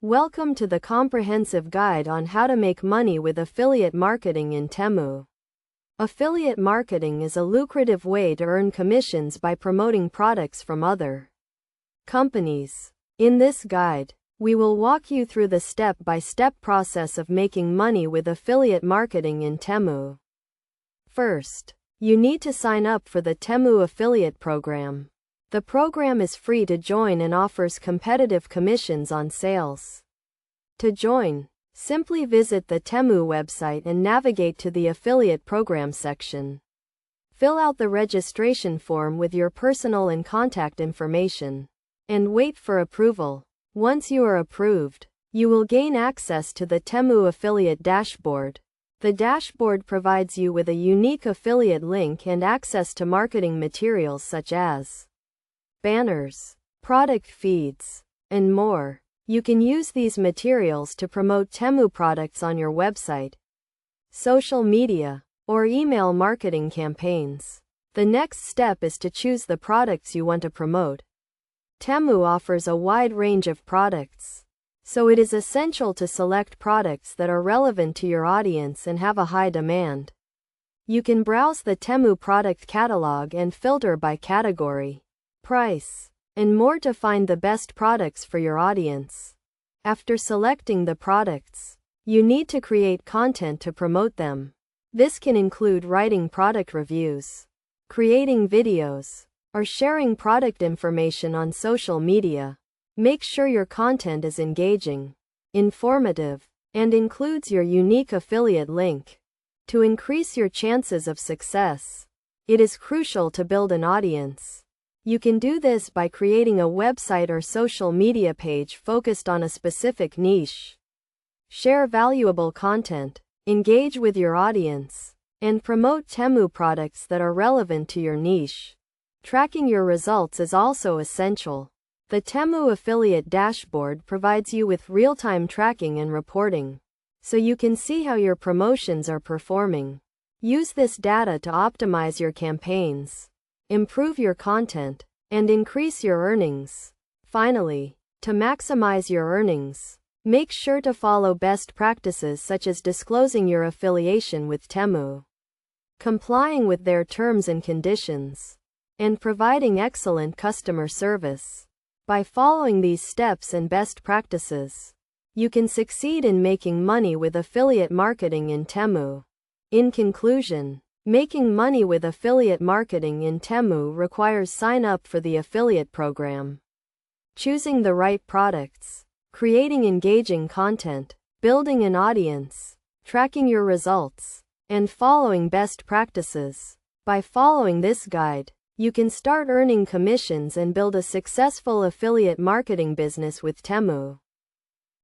Welcome to the comprehensive guide on how to make money with affiliate marketing in Temu. Affiliate marketing is a lucrative way to earn commissions by promoting products from other companies. In this guide, we will walk you through the step-by-step process of making money with affiliate marketing in Temu. First, you need to sign up for the Temu affiliate program. The program is free to join and offers competitive commissions on sales. To join, simply visit the Temu website and navigate to the affiliate program section. Fill out the registration form with your personal and contact information, and wait for approval. Once you are approved, you will gain access to the Temu affiliate dashboard. The dashboard provides you with a unique affiliate link and access to marketing materials such as banners, product feeds, and more. You can use these materials to promote Temu products on your website, social media, or email marketing campaigns. The next step is to choose the products you want to promote. Temu offers a wide range of products, so it is essential to select products that are relevant to your audience and have a high demand. You can browse the Temu product catalog and filter by category, price, and more to find the best products for your audience. After selecting the products, you need to create content to promote them. This can include writing product reviews, creating videos, or sharing product information on social media. Make sure your content is engaging, informative, and includes your unique affiliate link. To increase your chances of success, it is crucial to build an audience. You can do this by creating a website or social media page focused on a specific niche. Share valuable content, engage with your audience, and promote Temu products that are relevant to your niche. Tracking your results is also essential. The Temu affiliate dashboard provides you with real-time tracking and reporting, so you can see how your promotions are performing. Use this data to optimize your campaigns, improve your content, and increase your earnings. Finally, to maximize your earnings, make sure to follow best practices such as disclosing your affiliation with Temu, complying with their terms and conditions, and providing excellent customer service. By following these steps and best practices, you can succeed in making money with affiliate marketing in Temu. In conclusion, making money with affiliate marketing in Temu requires sign up for the affiliate program, choosing the right products, creating engaging content, building an audience, tracking your results, and following best practices. By following this guide, you can start earning commissions and build a successful affiliate marketing business with Temu.